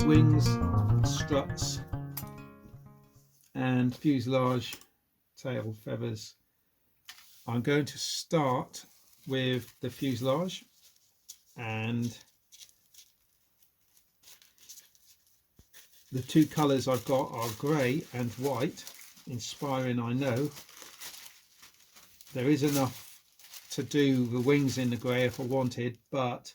wings, struts and fuselage tail feathers. I'm going to start with the fuselage, and the two colours I've got are grey and white. Inspiring, I know. There is enough to do the wings in the grey if I wanted, but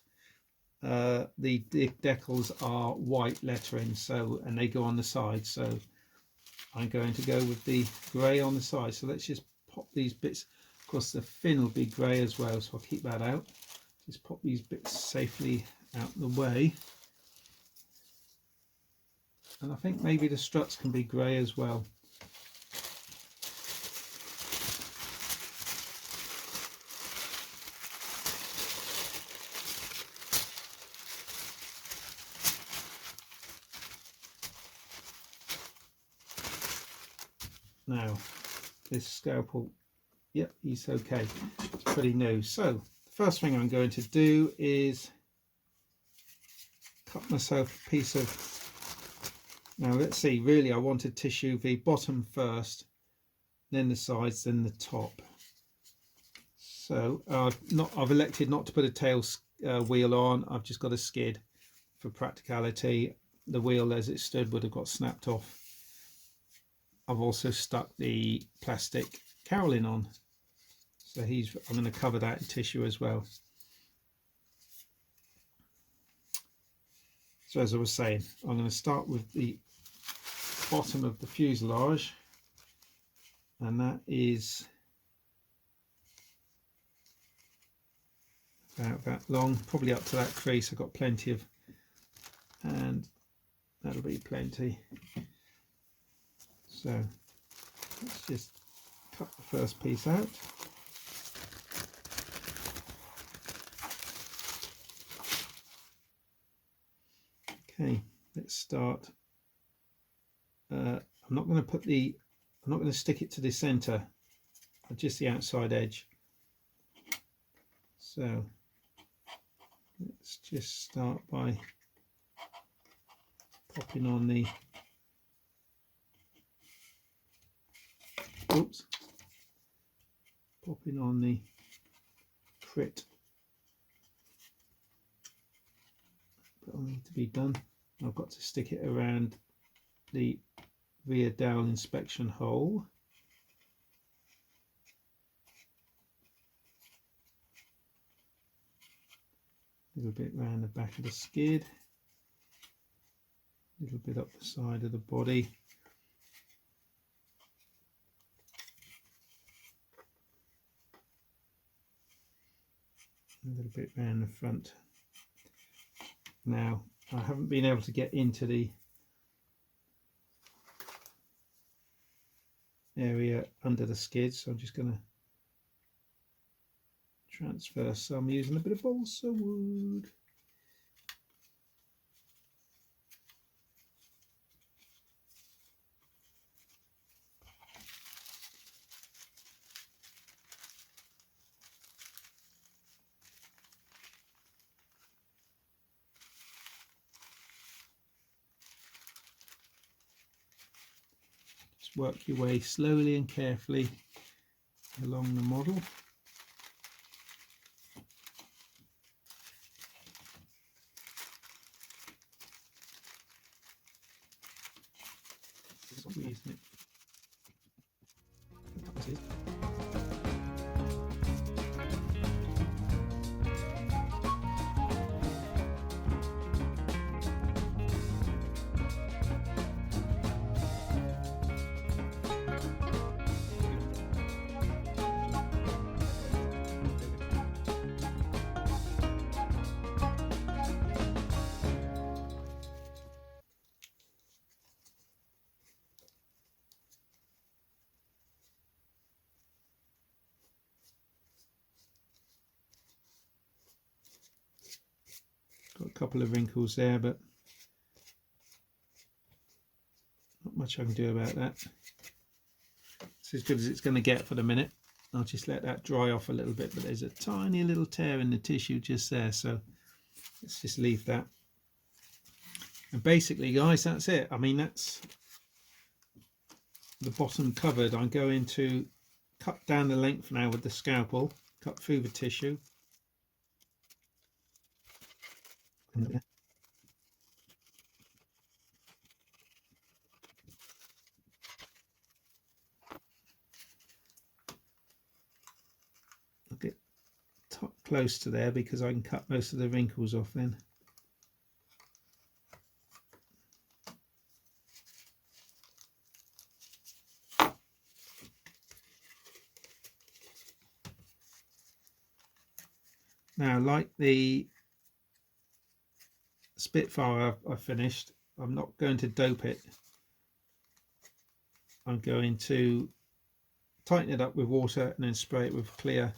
the decals are white lettering, so, and they go on the side, so I'm going to go with the grey on the side. So let's just pop these bits. Of course the fin will be grey as well, so I'll keep that out. Just pop these bits safely out the way, and I think maybe the struts can be grey as well. Now this scalpel, yep, he's okay, it's pretty new. So the first thing I'm going to do is cut myself a piece of, now let's see, really I wanted tissue the bottom first, then the sides, then the top. So I've elected not to put a tail wheel on. I've just got a skid for practicality. The wheel as it stood would have got snapped off. I've also stuck the plastic cowling on, so I'm going to cover that in tissue as well. So as I was saying, I'm going to start with the bottom of the fuselage, and that is about that long, probably up to that crease. I've got plenty of, and that'll be plenty. So let's just cut the first piece out. Okay, let's start. I'm not going to stick it to the center, just the outside edge. So let's just start by popping on the crit. That'll need to be done. I've got to stick it around the rear dowel inspection hole. A little bit round the back of the skid, a little bit up the side of the body. A little bit round the front. Now I haven't been able to get into the area under the skid, so I'm just going to transfer some using a bit of balsa wood. Work your way slowly and carefully along the model. Squeeze it. That's it. Got a couple of wrinkles there, but not much I can do about that. It's as good as it's going to get for the minute. I'll just let that dry off a little bit, but there's a tiny little tear in the tissue just there, so let's just leave that. And basically, guys, that's it. I mean, that's the bottom covered. I'm going to cut down the length now with the scalpel, cut through the tissue. And I'll get close to there because I can cut most of the wrinkles off then. Now, like the Spitfire I finished, I'm not going to dope it. I'm going to tighten it up with water and then spray it with clear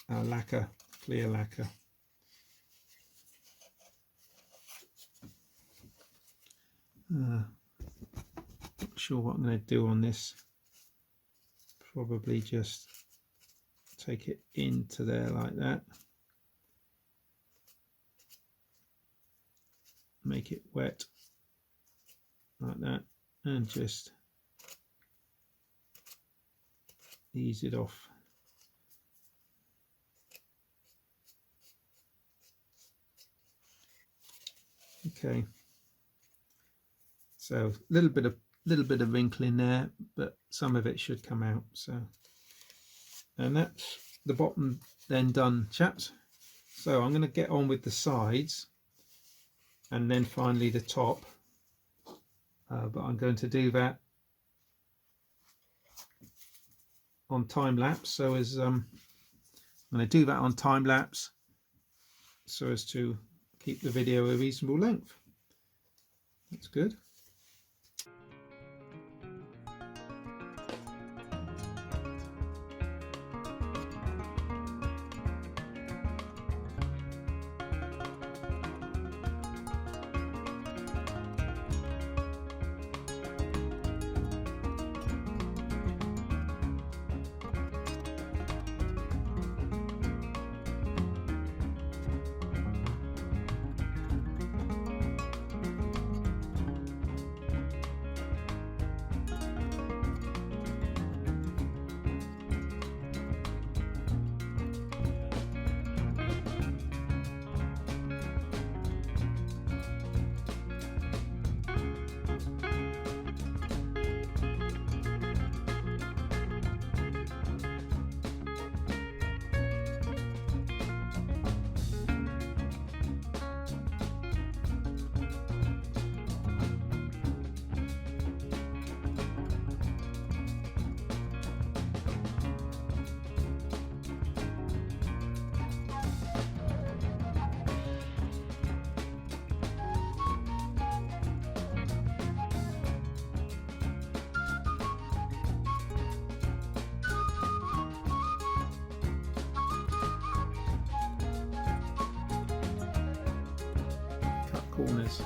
lacquer, clear lacquer. Not sure what I'm going to do on this. Probably just take it into there like that. Make it wet like that and just ease it off. Okay, so a little bit of wrinkle in there, but some of it should come out. So, and that's the bottom then done, chaps. So I'm going to get on with the sides and then finally the top, but I'm going to do that on time lapse. So as I'm going to do that on time lapse so as to keep the video a reasonable length. That's good. Corners.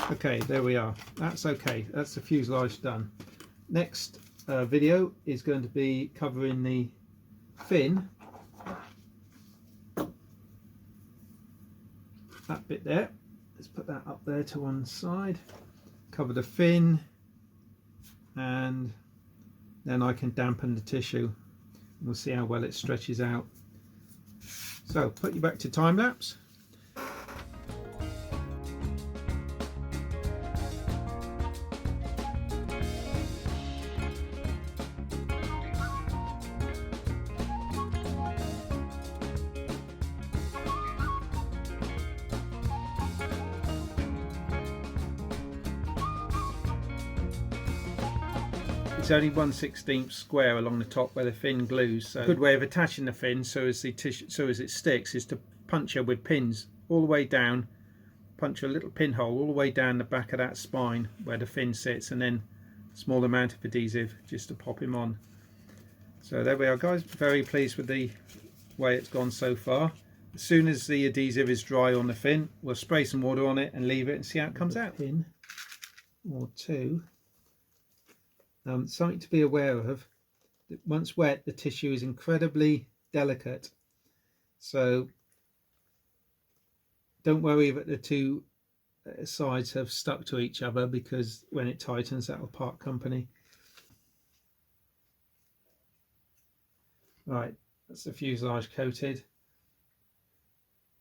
Okay, there we are. That's okay. That's the fuselage done. Next video is going to be covering the fin. That bit there. Let's put that up there to one side. Cover the fin, and then I can dampen the tissue. We'll see how well it stretches out. So, put you back to time lapse. It's only 1/16 square along the top where the fin glues. So a good way of attaching the fin so as it sticks is to puncture with pins all the way down. Punch a little pinhole all the way down the back of that spine where the fin sits, and then a small amount of adhesive just to pop him on. So there we are, guys. Very pleased with the way it's gone so far. As soon as the adhesive is dry on the fin, we'll spray some water on it and leave it and see how it comes out. Pin or two. Something to be aware of, that once wet the tissue is incredibly delicate, so don't worry that the two sides have stuck to each other, because when it tightens that'll part company. Right, that's the fuselage coated,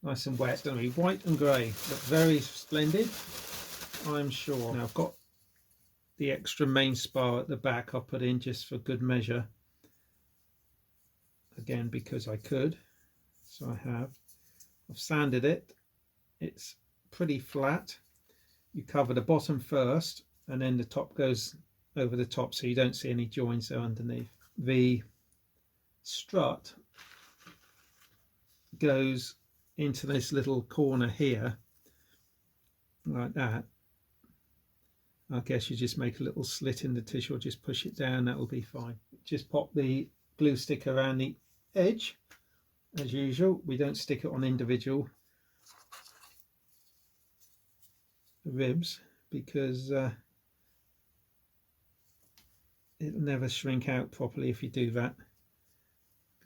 nice and wet. It's going to be white and grey, but very splendid, I'm sure. Now I've got the extra main spar at the back I'll put in just for good measure, again because I could. So I've sanded it, it's pretty flat. You cover the bottom first and then the top goes over the top, so you don't see any joints there underneath. The strut goes into this little corner here like that. I guess you just make a little slit in the tissue or just push it down, that'll be fine. Just pop the glue stick around the edge as usual. We don't stick it on individual ribs because it'll never shrink out properly if you do that.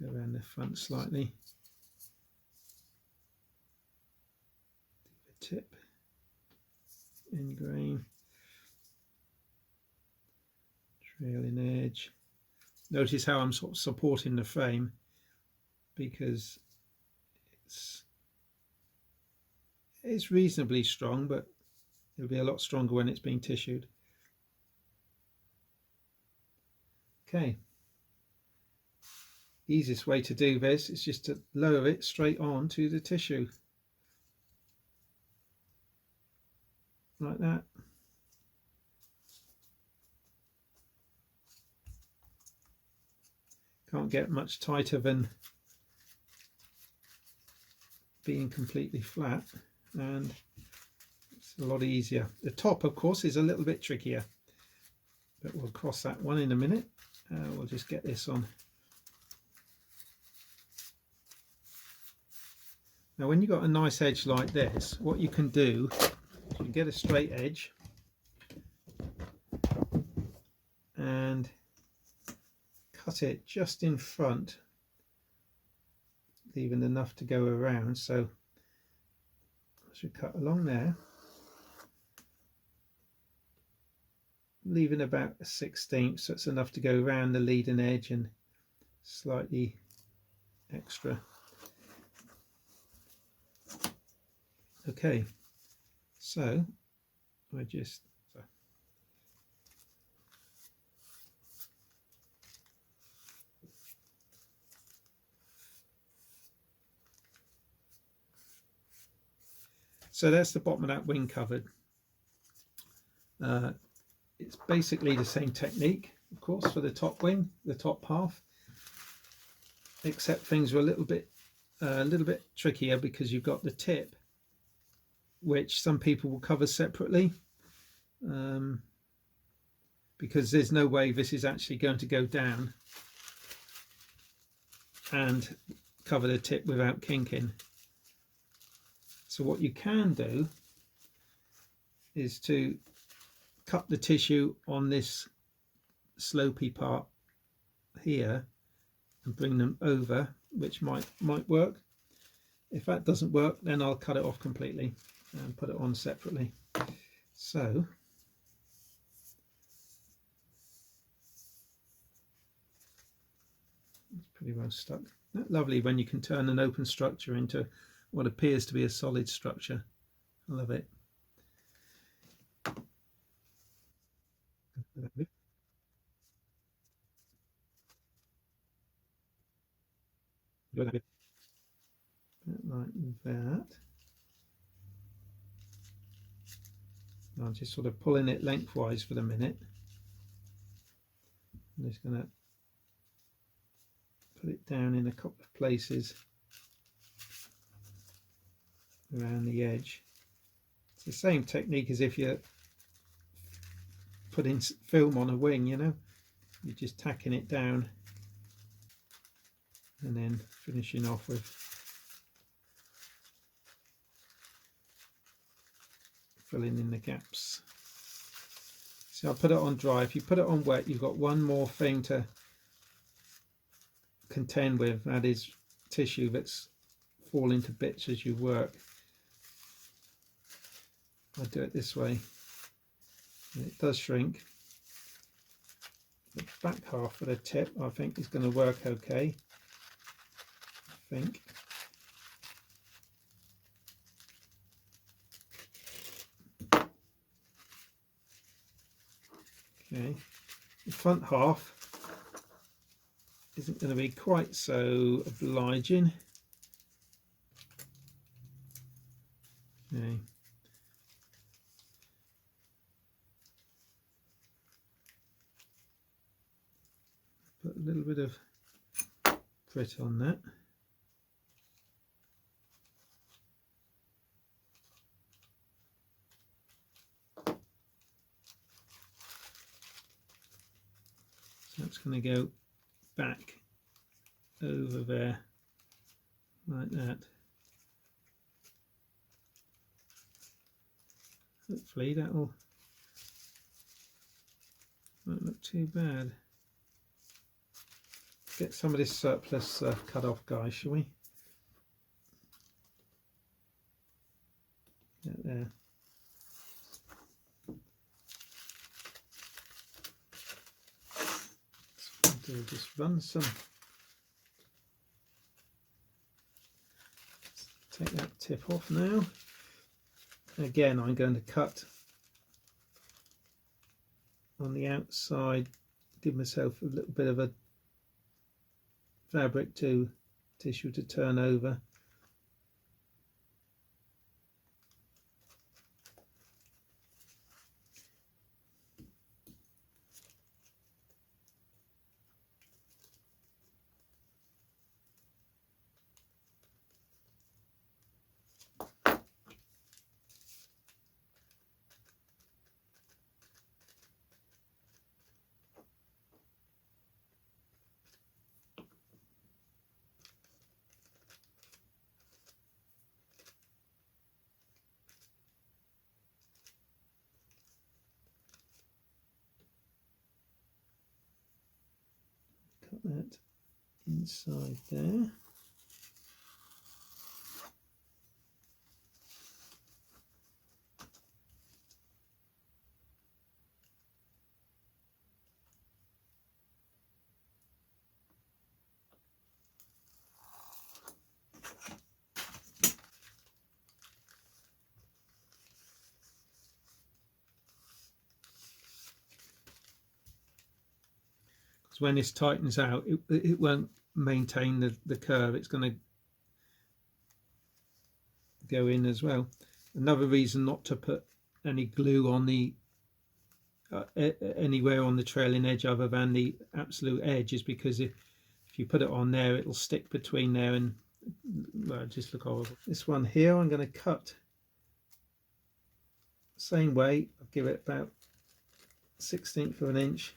Go around the front slightly. The tip, end grain, trailing edge. Notice how I'm sort of supporting the frame because it's reasonably strong, but it'll be a lot stronger when it's being tissued. Okay, easiest way to do this is just to lower it straight on to the tissue like that. Can't get much tighter than being completely flat, and it's a lot easier. The top of course is a little bit trickier, but we'll cross that one in a minute. We'll just get this on. Now when you've got a nice edge like this, what you can do is you can get a straight edge and cut it just in front, leaving enough to go around. So I should cut along there, leaving about a 1/16, so it's enough to go around the leading edge and slightly extra. Okay, so I just so that's the bottom of that wing covered. It's basically the same technique, of course, for the top wing, the top half, except things were a little bit trickier because you've got the tip, which some people will cover separately, because there's no way this is actually going to go down and cover the tip without kinking. So what you can do is to cut the tissue on this slopey part here and bring them over, which might work. If that doesn't work, then I'll cut it off completely and put it on separately. So it's pretty well stuck. Isn't that lovely when you can turn an open structure into what appears to be a solid structure? I love it. Like that. I'm just sort of pulling it lengthwise for the minute. I'm just going to put it down in a couple of places around the edge. It's the same technique as if you're putting film on a wing, you know, you're just tacking it down and then finishing off with filling in the gaps. So I'll put it on dry. If you put it on wet, you've got one more thing to contend with, that is tissue that's falling to bits as you work. I do it this way, and it does shrink. The back half of the tip I think is going to work okay. I think. Okay, the front half isn't going to be quite so obliging. Okay. Put a little bit of grit on that. So it's going to go back over there like that. Hopefully that won't look too bad. Get some of this surplus cut off, guys, shall we? Get there. So do just run some. Take that tip off now. Again, I'm going to cut on the outside, give myself a little bit of a fabric to tissue to turn over. Cut that inside there. Because when this tightens out, it won't maintain the curve. It's going to go in as well. Another reason not to put any glue on the anywhere on the trailing edge other than the absolute edge is because if you put it on there, it'll stick between there and well, just look horrible. This one here I'm going to cut same way. I'll give it about 1/16 of an inch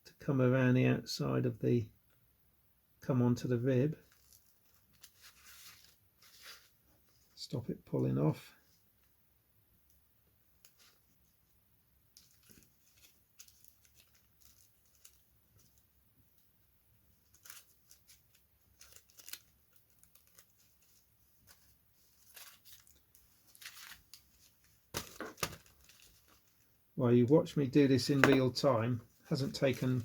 to come around the outside of the come onto the rib. Stop it pulling off. Well, you watch me do this in real time. Hasn't taken,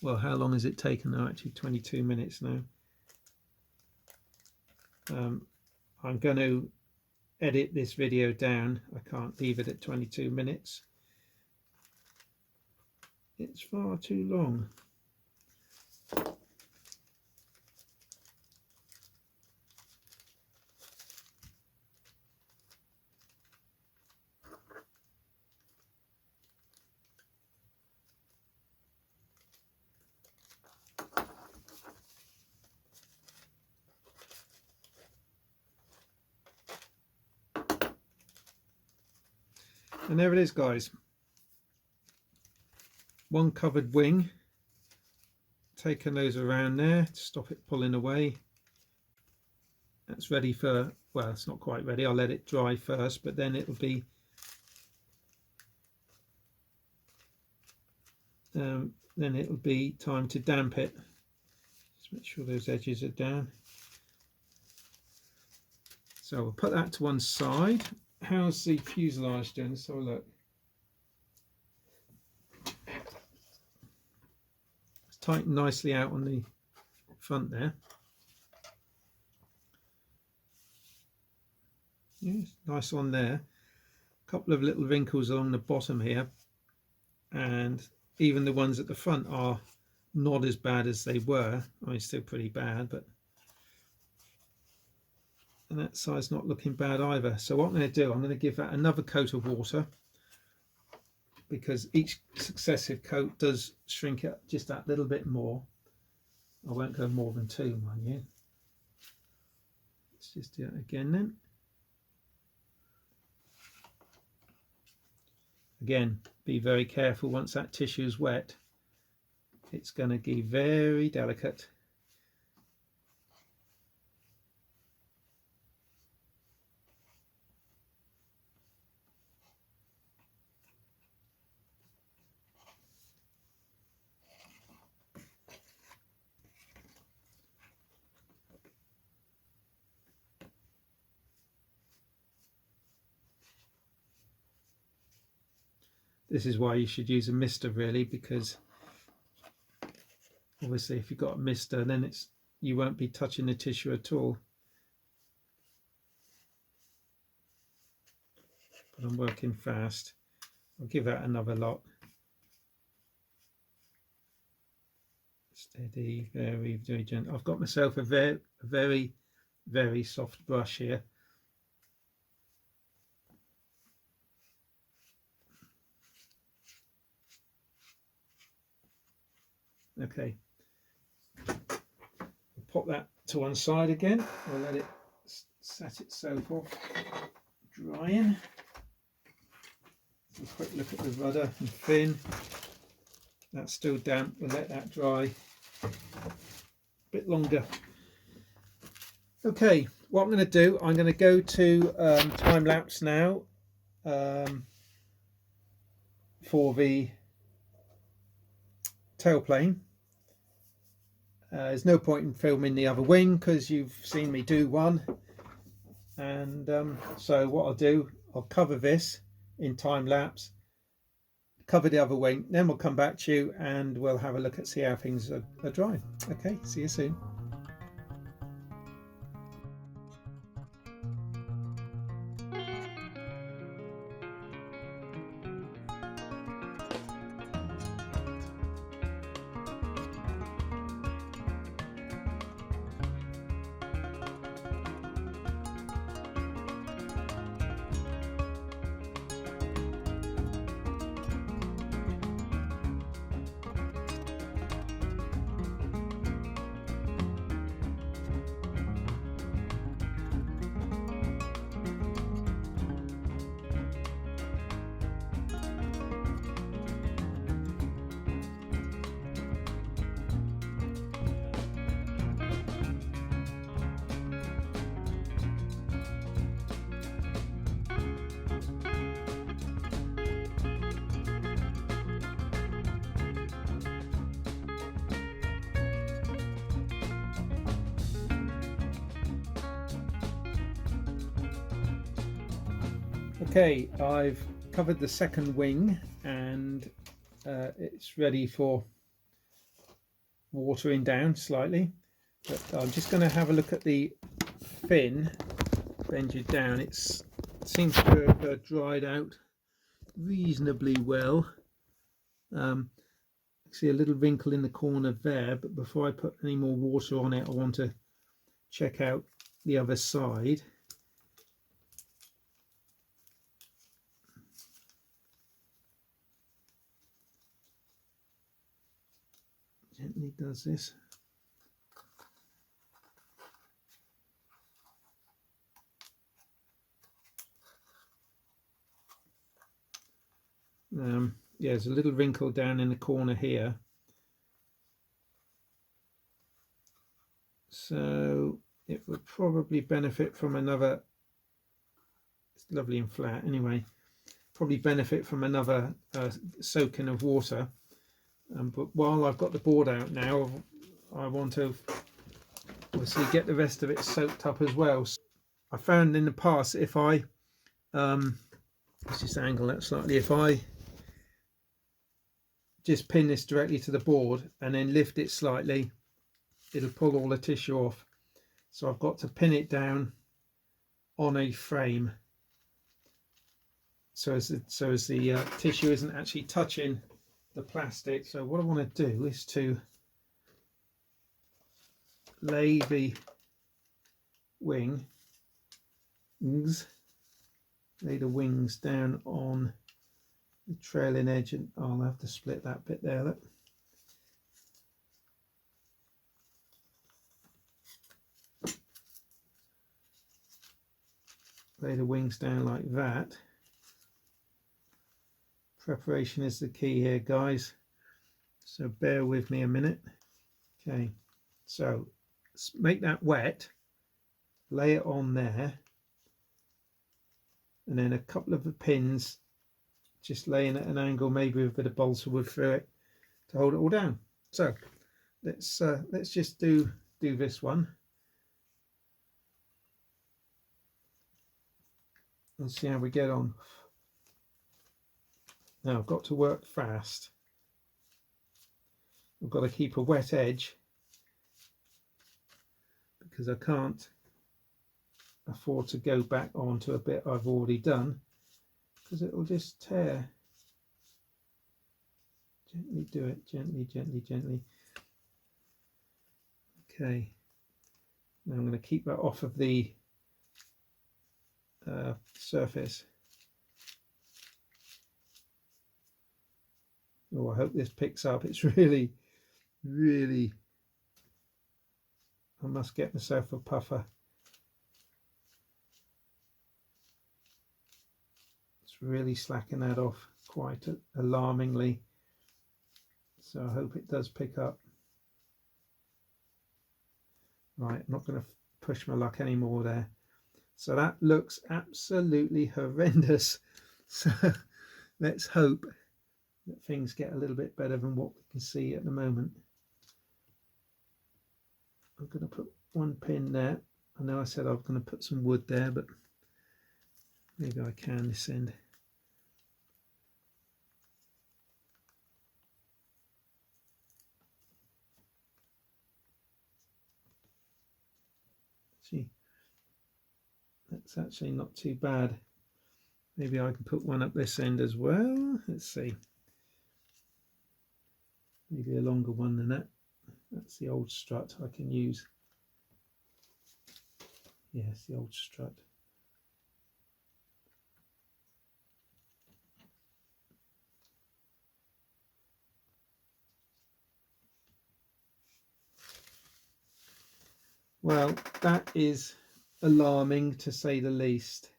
well, how long has it taken now? Actually 22 minutes now. I'm going to edit this video down. I can't leave it at 22 minutes. It's far too long. And there it is, guys. One covered wing. Taking those around there to stop it pulling away. That's ready for, well, it's not quite ready. I'll let it dry first, but then it'll be time to damp it. Just make sure those edges are down. So we'll put that to one side, how's the fuselage doing? Let's have a look. It's tightened nicely out on the front there. Yeah, nice on there. A couple of little wrinkles along the bottom here, and even the ones at the front are not as bad as they were. I mean, still pretty bad, but and that side's not looking bad either. So what I'm going to do, I'm going to give that another coat of water, because each successive coat does shrink it just that little bit more. I won't go more than 2, mind you. Let's just do it again then. Again, be very careful once that tissue is wet. It's going to be very delicate. This is why you should use a mister, really, because obviously if you've got a mister, then you won't be touching the tissue at all. But I'm working fast. I'll give that another lot. Steady, very, very gentle. I've got myself a very, very soft brush here. Okay, we'll pop that to one side again. We'll let it set itself off drying. A quick look at the rudder and fin. That's still damp. We'll let that dry a bit longer. Okay, what I'm going to do, I'm going to go to time lapse now for the tailplane. There's no point in filming the other wing because you've seen me do one, and so what I'll do, I'll cover this in time lapse, cover the other wing, then we'll come back to you and we'll have a look at see how things are drying. Okay, see you soon. Okay, I've covered the second wing and it's ready for watering down slightly, but I'm just going to have a look at the fin, bend you down. It seems to have dried out reasonably well. See a little wrinkle in the corner there, but before I put any more water on it, I want to check out the other side. Gently does this. Yeah, there's a little wrinkle down in the corner here. So it would probably benefit from another, it's lovely and flat anyway, probably benefit from another soaking of water. But while I've got the board out now, I want to obviously get the rest of it soaked up as well. So I found in the past if I let's just angle that slightly. If I just pin this directly to the board and then lift it slightly, it'll pull all the tissue off. So I've got to pin it down on a frame so as the tissue isn't actually touching the plastic. So what I want to do is to lay the wings down on the trailing edge, and I'll have to split that bit there. Look. Lay the wings down like that. Preparation is the key here, guys, so bear with me a minute. Okay, so make that wet, lay it on there, and then a couple of the pins just laying at an angle, maybe with a bit of balsa wood through it to hold it all down. So let's just do this one and see how we get on. Now I've got to work fast. I've got to keep a wet edge because I can't afford to go back onto a bit I've already done, because it will just tear. Gently do it, gently, gently, gently. Okay, now I'm going to keep that off of the surface. Oh, I hope this picks up. It's really, really, I must get myself a puffer. It's really slacking that off quite alarmingly. So I hope it does pick up. Right, I'm not going to push my luck anymore there. So that looks absolutely horrendous. So let's hope that things get a little bit better than what we can see at the moment. I'm going to put one pin there. I know I said I was going to put some wood there, but maybe I can this end. See, that's actually not too bad. Maybe I can put one up this end as well. Let's see. Maybe a longer one than that. That's the old strut I can use. Yes, the old strut. Well, that is alarming to say the least.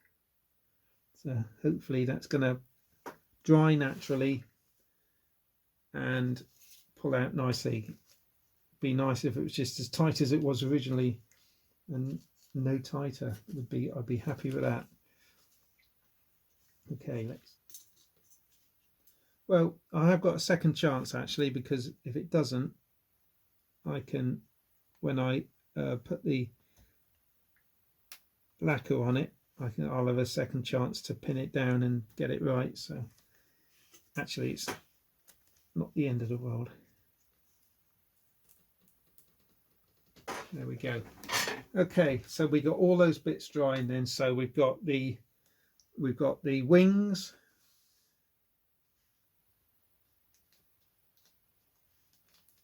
So hopefully that's going to dry naturally and pull out nicely. Be nice if it was just as tight as it was originally and no tighter. I'd be happy with that. Okay, well, I have got a second chance actually, because if it doesn't, I can, when I put the lacquer on it, I'll have a second chance to pin it down and get it right. So actually it's not the end of the world. There we go. Okay, so we got all those bits drying then. So we've got the wings,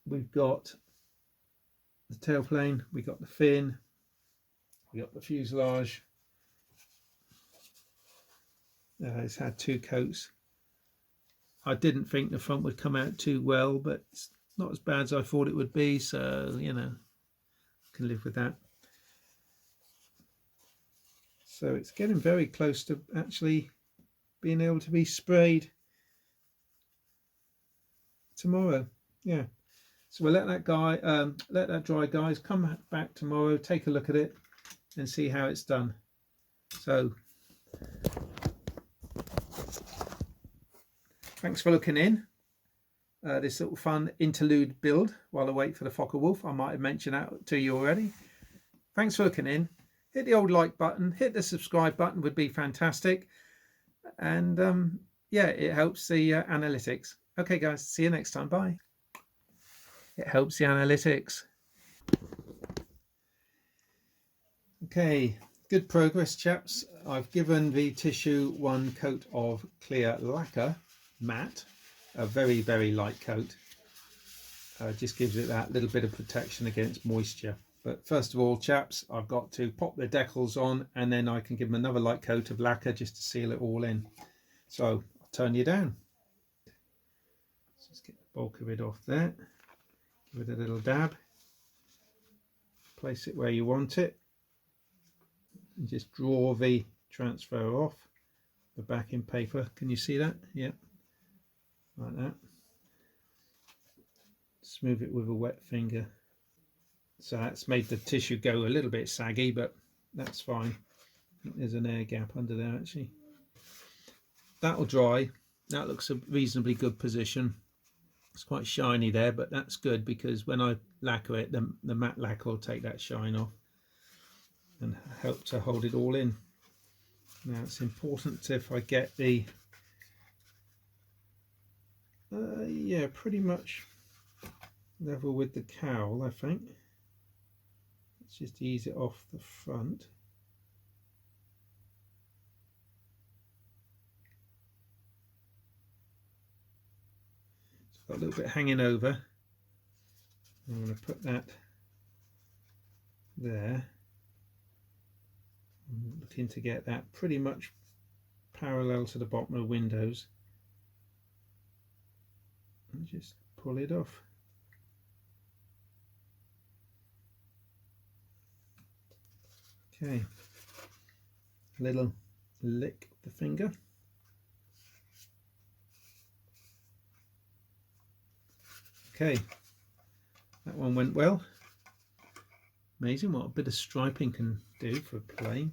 we've got the tailplane, we got the fin, we got the fuselage. It's had 2 coats. I didn't think the front would come out too well, but it's not as bad as I thought it would be, so you know, I can live with that. So it's getting very close to actually being able to be sprayed tomorrow. Yeah, so we'll let that dry, guys. Come back tomorrow, take a look at it and see how it's done. So thanks for looking in this little fun interlude build while I wait for the Focke-Wulf. I might have mentioned that to you already. Thanks for looking in. hit the old like button, hit the subscribe button would be fantastic. And yeah, it helps the analytics. Okay guys, see you next time. Bye. It helps the analytics. Okay, good progress, chaps. I've given the tissue one coat of clear lacquer matte, a very, very light coat. Just gives it that little bit of protection against moisture. But first of all, chaps, I've got to pop the decals on, and then I can give them another light coat of lacquer just to seal it all in. So I'll turn you down. Let's just get the bulk of it off there. Give it a little dab. Place it where you want it. And just draw the transfer off the backing paper. Can you see that? Yep, like that. Smooth it with a wet finger. So that's made the tissue go a little bit saggy, but that's fine. I think there's an air gap under there actually. That'll dry. That looks a reasonably good position. It's quite shiny there, but that's good because when I lacquer it, the matte lacquer will take that shine off and help to hold it all in. Now it's important if I get the yeah, pretty much level with the cowl, I think. Let's just ease it off the front. It's got a little bit hanging over. I'm going to put that there. I'm looking to get that pretty much parallel to the bottom of the windows. And just pull it off. Okay, a little lick of the finger. Okay, that one went well. Amazing what a bit of striping can do for a plane.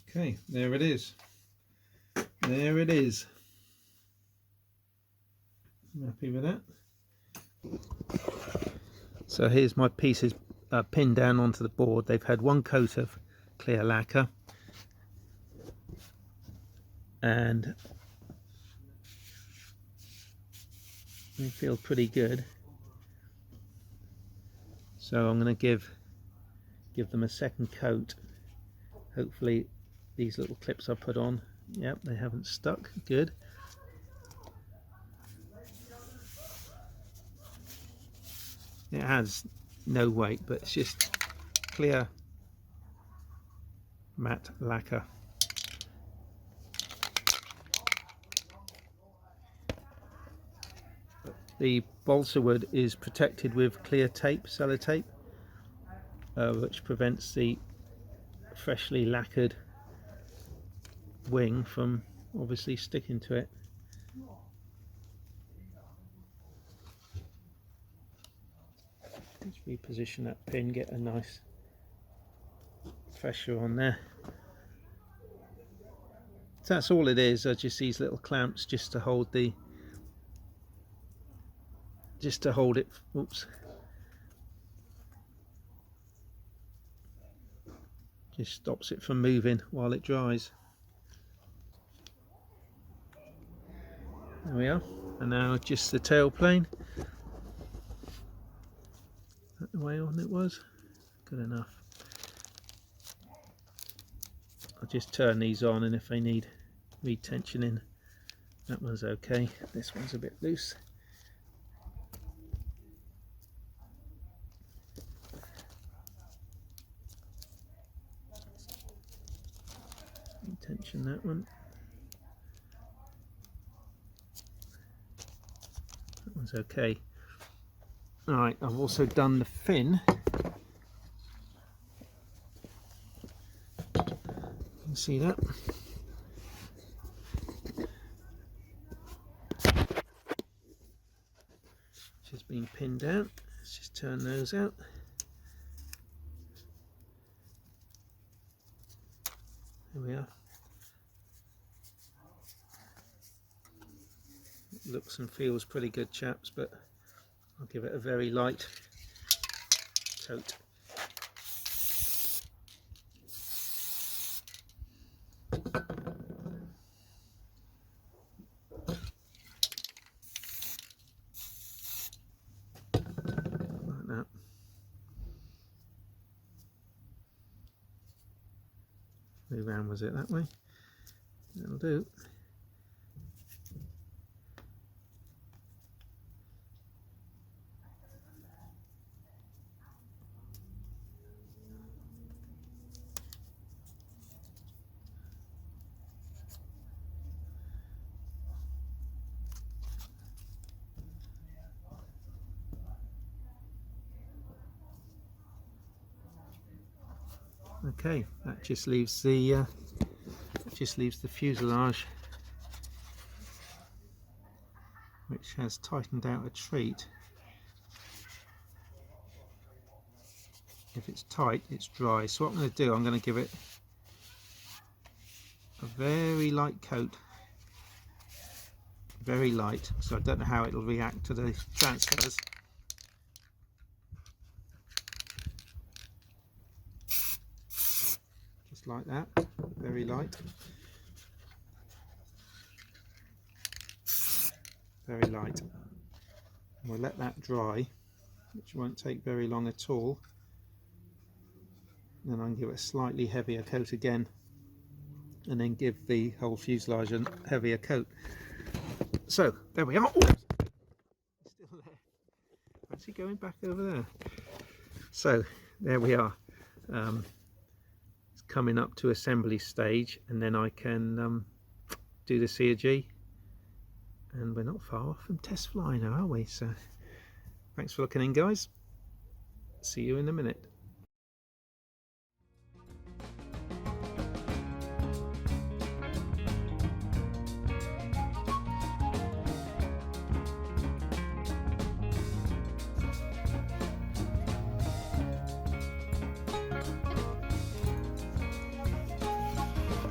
Okay, there it is. There it is. I'm happy with that. So here's my pieces pinned down onto the board. They've had one coat of clear lacquer and they feel pretty good. So I'm going to give them a second coat. Hopefully these little clips I put on, yep, they haven't stuck. Good. It has no weight, but it's just clear matte lacquer. The balsa wood is protected with clear tape, sellotape, which prevents the freshly lacquered wing from obviously sticking to it. Let's reposition that pin, get a nice pressure on there. So that's all it is, are just these little clamps just to hold the oops, just stops it from moving while it dries. There we are. And now just the tailplane. Is that the way on it was? Good enough. I'll just turn these on, and if they need retensioning, that one's okay. This one's a bit loose. Retension that one. That one's okay. Alright, I've also done the fin. You can see that. Just been pinned down. Let's just turn those out. There we are. It looks and feels pretty good, chaps, but I'll give it a very light coat. Like that. Way round was it that way? That'll do. Okay, that just leaves the fuselage, which has tightened out a treat. If it's tight, it's dry. So what I'm going to do, I'm going to give it a very light coat, very light. So I don't know how it'll react to the transfers. Just like that, very light. Very light. And we'll let that dry, which won't take very long at all. Then I can give it a slightly heavier coat again, and then give the whole fuselage a heavier coat. So there we are. Oh, it's still there. Where's he going back over there? So there we are. It's coming up to assembly stage, and then I can do the CG. And we're not far off from test flying now, are we? So thanks for looking in, guys. See you in a minute.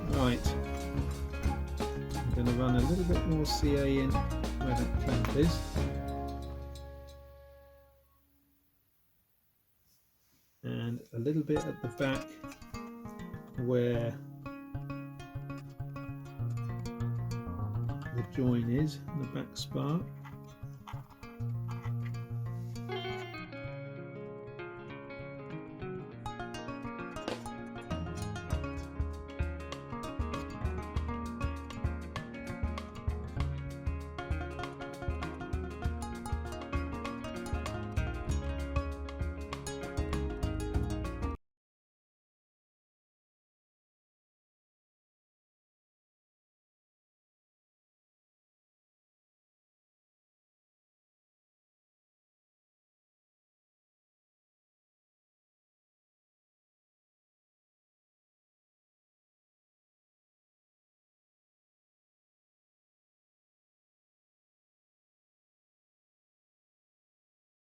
Right, I'm going to run a little bit more CA in where that clamp is. And a little bit at the back where the join is, the back spar.